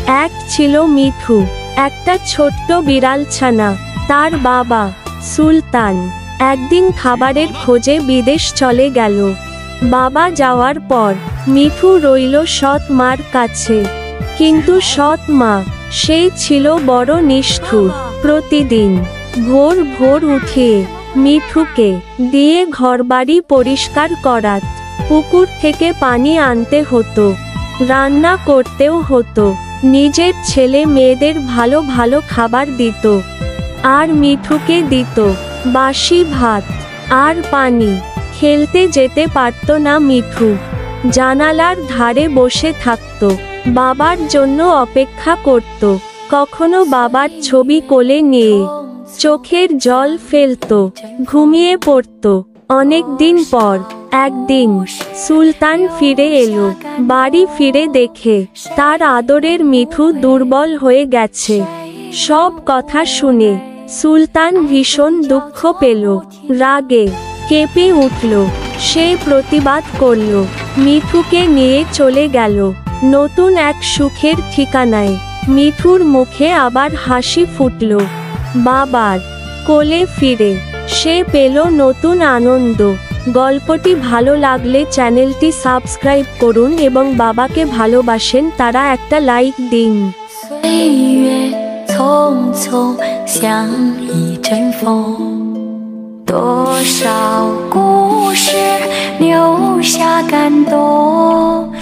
এক ছিল মিঠু, একটা ছোট্ট বিড়ালছানা। তার বাবা সুলতান একদিন খাবারের খোঁজে বিদেশ চলে গেল। বাবা যাওয়ার পর মিঠু রইল সৎ মার কাছে। কিন্তু সৎ মা, সেই ছিল বড় নিষ্ঠুর। প্রতিদিন ভোর ভোর উঠিয়ে মিঠুকে দিয়ে ঘরবাড়ি পরিষ্কার করাত, পুকুর থেকে পানি আনতে হতো, রান্না করতেও হতো, নিজের ছেলে মেয়েদের ভালো ভালো খাবার দিত। আর মিঠুকে দিত বাসি ভাত আর পানি। খেলতে যেতে পারত না মিঠু, জানালার ধারে বসে থাকত, বাবার জন্য অপেক্ষা করত। কখনো বাবার ছবি কোলে নিয়ে চোখের জল ফেলত, ঘুমিয়ে পড়ত। অনেক দিন পর একদিন সুলতান ফিরে এলো। বাড়ি ফিরে দেখে তার আদরের মিঠু দুর্বল হয়ে গেছে। সব কথা শুনে সুলতান ভীষণ দুঃখ পেল, রাগে কেঁপে উঠল। সে প্রতিবাদ করল, মিঠুকে নিয়ে চলে গেল নতুন এক সুখের ঠিকানায়। মিঠুর মুখে আবার হাসি ফুটল। বাবার কোলে ফিরে সে পেল নতুন আনন্দ। গল্পটি ভালো লাগলে চ্যানেলটি সাবস্ক্রাইব করুন এবং বাবাকে ভালোবাসেন তারা একটা লাইক দিন।匆匆像一阵风，多少故事留下感动。